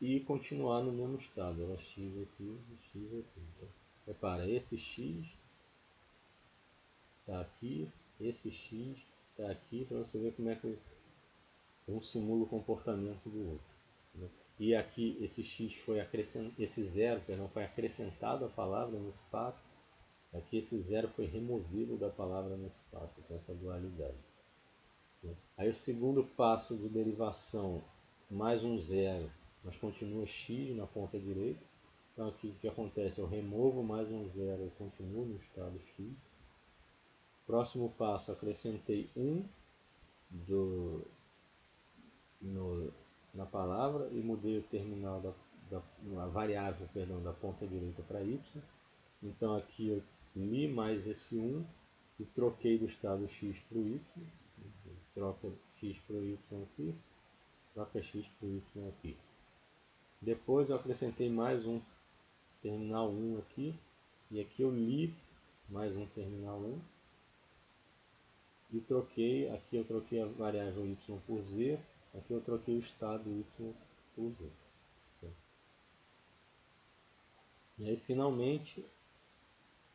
Speaker 1: e continuar no mesmo estado, era x aqui e x aqui. Então, repara, esse x está aqui, esse x está aqui, para você ver como é que um simula o comportamento do outro. Né? E aqui esse x foi esse 0 foi acrescentado à palavra no espaço, aqui esse 0 foi removido da palavra no espaço, com essa dualidade. Aí o segundo passo de derivação, mais um 0, mas continua x na ponta direita. Então aqui o que acontece? Eu removo mais um 0 e continuo no estado x. Próximo passo, acrescentei 1 na palavra e mudei o terminal a variável da ponta direita para y. Então aqui eu li mais esse 1 e troquei do estado x para o y. Troca x para o y aqui, troca x para o y aqui. Depois eu acrescentei mais um terminal 1 aqui, e aqui eu li mais um terminal 1 e troquei, aqui eu troquei a variável y por z, aqui eu troquei o estado y por z. E aí finalmente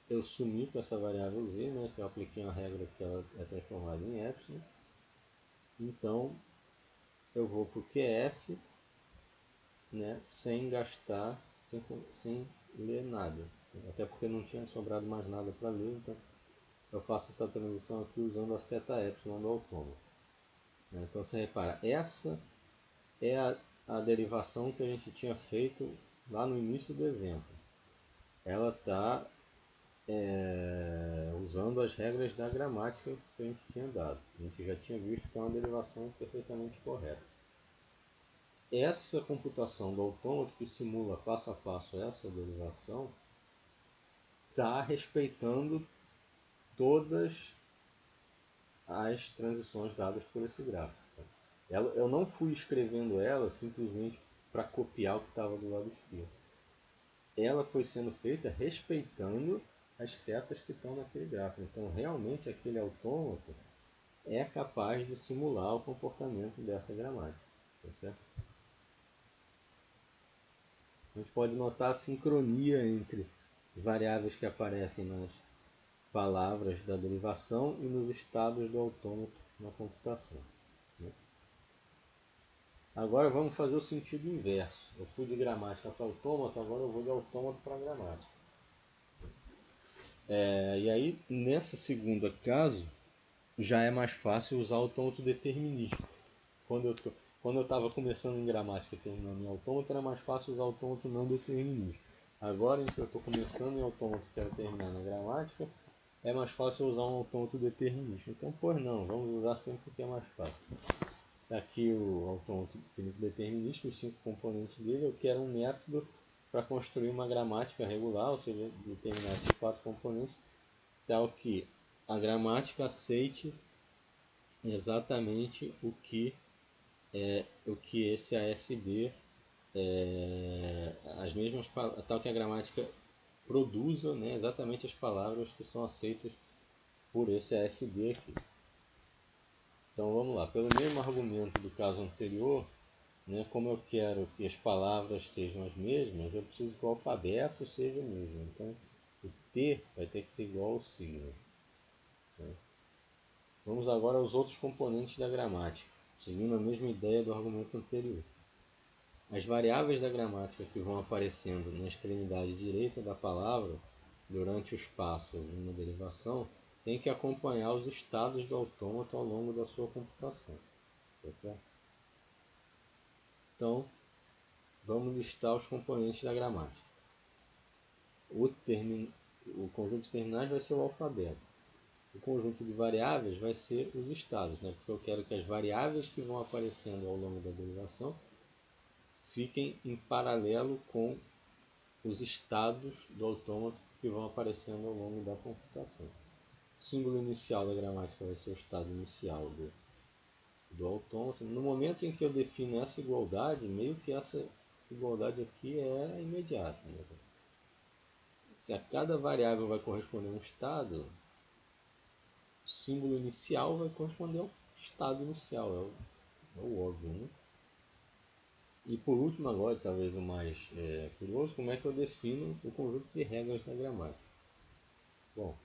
Speaker 1: eu sumi com essa variável z, né, que eu apliquei uma regra que ela é transformada em epsilon, Então eu vou para o QF, né, sem gastar, sem ler nada. Até porque não tinha sobrado mais nada para ler, então eu faço essa transição aqui usando a seta epsilon do autômato. Então você repara, essa é a derivação que a gente tinha feito lá no início do exemplo. Ela está usando as regras da gramática que a gente tinha dado. A gente já tinha visto que é uma derivação perfeitamente correta. Essa computação do autômato que simula passo a passo essa derivação está respeitando todas as transições dadas por esse gráfico. Eu não fui escrevendo ela simplesmente para copiar o que estava do lado esquerdo. Ela foi sendo feita respeitando as setas que estão naquele gráfico. Então, realmente, aquele autômato é capaz de simular o comportamento dessa gramática. Tá certo? A gente pode notar a sincronia entre variáveis que aparecem nas palavras da derivação e nos estados do autômato na computação. Agora vamos fazer o sentido inverso. Eu fui de gramática para autômato, agora eu vou de autômato para gramática. E aí, nessa segunda caso, já é mais fácil usar o autômato determinístico. Quando eu estava começando em gramática e terminando em autômato, era mais fácil usar o autômato não determinístico. Agora, em que eu estou começando em autômato e quero terminar na gramática, é mais fácil usar um autômato determinístico. Então, pois não, vamos usar sempre porque é mais fácil. Aqui o autômato determinístico, os 5 componentes dele, eu quero um método para construir uma gramática regular, ou seja, determinar esses 4 componentes, tal que a gramática aceite exatamente o que esse AFD, as mesmas, tal que a gramática produza, né, exatamente as palavras que são aceitas por esse AFD aqui. Então vamos lá, pelo mesmo argumento do caso anterior, né, como eu quero que as palavras sejam as mesmas, eu preciso que o alfabeto seja o mesmo. Então o T vai ter que ser igual ao signo. Né? Vamos agora aos outros componentes da gramática, seguindo a mesma ideia do argumento anterior. As variáveis da gramática que vão aparecendo na extremidade direita da palavra durante os passos de uma derivação têm que acompanhar os estados do autômato ao longo da sua computação. Tá certo? Então, vamos listar os componentes da gramática. O conjunto de terminais vai ser o alfabeto. O conjunto de variáveis vai ser os estados, né? Porque eu quero que as variáveis que vão aparecendo ao longo da derivação fiquem em paralelo com os estados do autômato que vão aparecendo ao longo da computação. O símbolo inicial da gramática vai ser o estado inicial do autômato. No momento em que eu defino essa igualdade, meio que essa igualdade aqui é imediata. Né? Se a cada variável vai corresponder a um estado, o símbolo inicial vai corresponder ao estado inicial, é o óbvio. Né? E por último agora, talvez o mais curioso, como é que eu defino o conjunto de regras da gramática? Bom,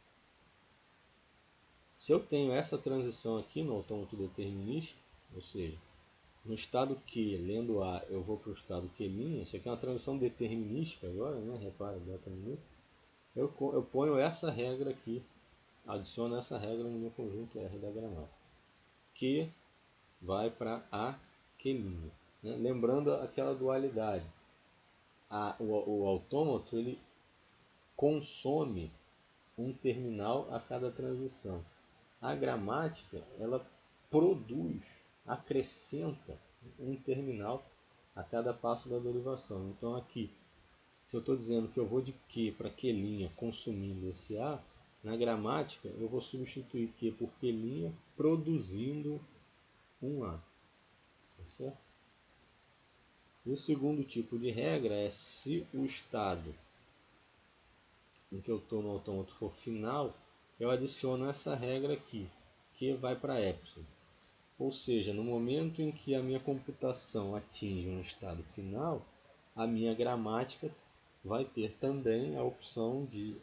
Speaker 1: se eu tenho essa transição aqui no autômato determinístico, ou seja, no estado Q, lendo A, eu vou para o estado Q', isso aqui é uma transição determinística agora, né? Repara, beta minuto. Eu ponho essa regra aqui, adiciono essa regra no meu conjunto R da gramática. Q vai para A, Q'. Né? Lembrando aquela dualidade. O autômato ele consome um terminal a cada transição. A gramática ela produz, acrescenta um terminal a cada passo da derivação. Então aqui, se eu estou dizendo que eu vou de Q para Q' consumindo esse A, na gramática eu vou substituir Q por Q' produzindo um A. Tá certo? E o segundo tipo de regra é se o estado em que eu estou no autômato for final, eu adiciono essa regra aqui, que vai para epsilon. Ou seja, no momento em que a minha computação atinge um estado final, a minha gramática vai ter também a opção de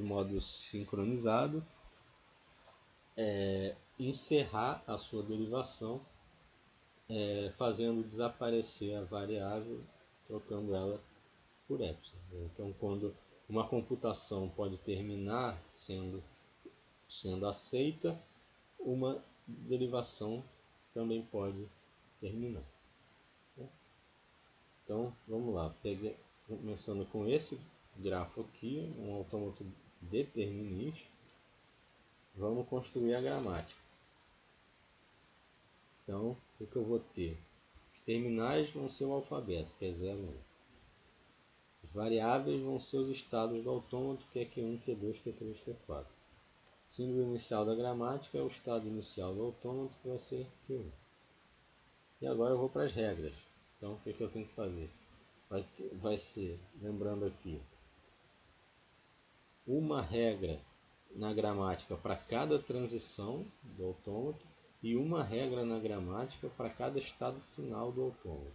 Speaker 1: modo sincronizado encerrar a sua derivação, fazendo desaparecer a variável, trocando ela por epsilon. Então, quando uma computação pode terminar sendo aceita, uma derivação também pode terminar. Então, vamos lá. Começando com esse grafo aqui, um autômato determinístico, vamos construir a gramática. Então, o que eu vou ter? Os terminais vão ser o alfabeto, que é 0, 1. As variáveis vão ser os estados do autômato, que é Q1, Q2, Q3, Q4. O símbolo inicial da gramática é o estado inicial do autômato, que vai ser Q1. E agora eu vou para as regras. Então, o que eu tenho que fazer? Vai ser, lembrando aqui, uma regra na gramática para cada transição do autômato e uma regra na gramática para cada estado final do autômato.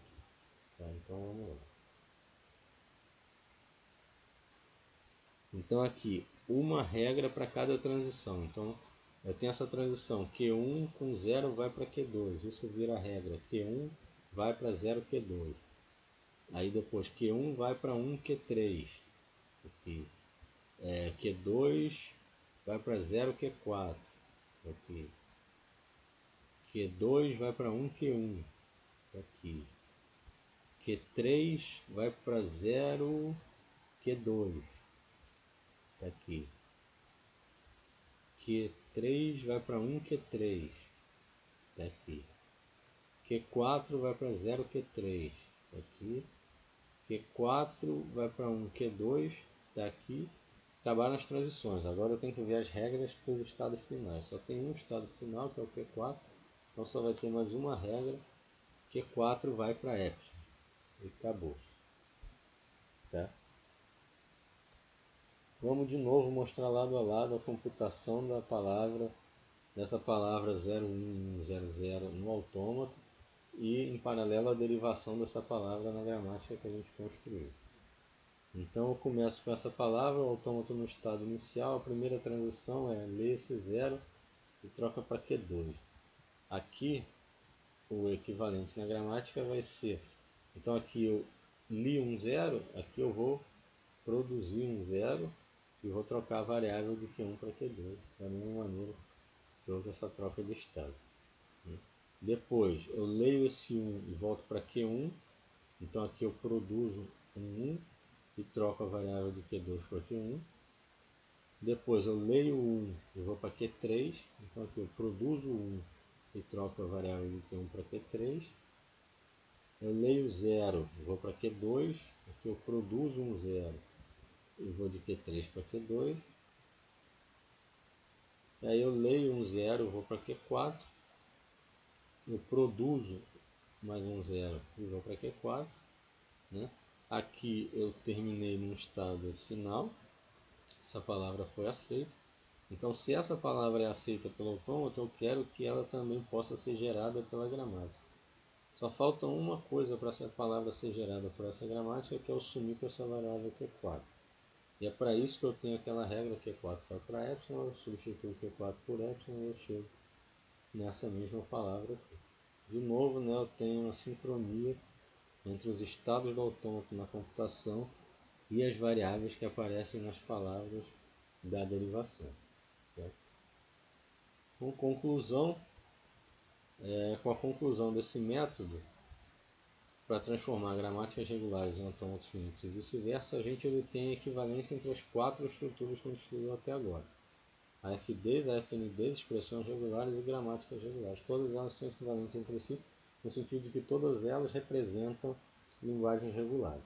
Speaker 1: Tá? Então vamos lá. Então aqui, uma regra para cada transição. Então eu tenho essa transição Q1 com 0 vai para Q2. Isso vira a regra. Q1 vai para 0 Q2. Aí depois Q1 vai para 1 Q3. Aqui. Q2 vai para 0 Q4. Aqui. Q2 vai para 1 Q1. Aqui. Q3 vai para 0 Q2. Aqui. Q3 vai para 1 Q3. Aqui. Q4 vai para 0 Q3. Aqui. Q4 vai para 1 Q2. Aqui. Acabaram as transições. Agora eu tenho que ver as regras para os estados finais. Só tem um estado final, que é o Q4. Então só vai ter mais uma regra. Q4 vai para epsilon. E acabou. Tá? Vamos de novo mostrar lado a lado a computação dessa palavra 01100 no autômato e em paralelo a derivação dessa palavra na gramática que a gente construiu. Então eu começo com essa palavra, o autômato no estado inicial, a primeira transição é ler esse 0 e troca para Q2. Aqui o equivalente na gramática vai ser, então aqui eu li um 0, aqui eu vou produzir um 0 e vou trocar a variável de Q1 para Q2, da mesma maneira que houve essa troca de estado. Depois eu leio esse 1 e volto para Q1, então aqui eu produzo um 1 e troco a variável de Q2 para Q1. Depois eu leio o 1 e vou para Q3, então aqui eu produzo o 1 e troco a variável de Q1 para Q3. Eu leio 0 e vou para Q2, aqui eu produzo um 0 e vou de Q3 para Q2. E aí eu leio um 0 e vou para Q4. Eu produzo mais um 0 e vou para Q4. Né? Aqui eu terminei no estado final. Essa palavra foi aceita. Então, se essa palavra é aceita pelo autômato, eu quero que ela também possa ser gerada pela gramática. Só falta uma coisa para essa palavra ser gerada por essa gramática, que é o sumir com essa variável Q4. E é para isso que eu tenho aquela regra Q4 vai para epsilon, eu substituo Q4 por epsilon e eu chego nessa mesma palavra aqui. De novo, né, eu tenho uma sincronia entre os estados do autômato na computação e as variáveis que aparecem nas palavras da derivação. Certo? Com a conclusão desse método, para transformar gramáticas regulares em autômatos finitos e vice-versa, a gente obtém a equivalência entre as quatro estruturas que a gente estudou até agora. A FDs, a FNDs, expressões regulares e gramáticas regulares. Todas elas são equivalentes entre si, no sentido de que todas elas representam linguagens regulares.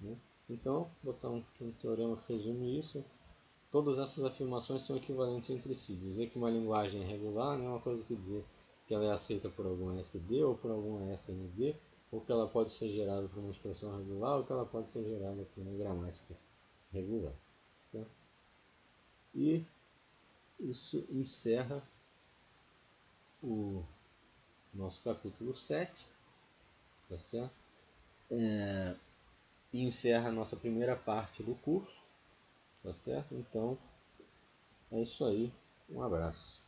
Speaker 1: Né? Então, botar um teorema que resume isso. Todas essas afirmações são equivalentes entre si. Dizer que uma linguagem é regular não é uma coisa que dizer que ela é aceita por alguma FD ou por alguma FND, ou que ela pode ser gerada por uma expressão regular, ou que ela pode ser gerada por uma gramática regular. Certo? E isso encerra o nosso capítulo 7, tá certo? E encerra a nossa primeira parte do curso, tá certo? Então, é isso aí. Um abraço.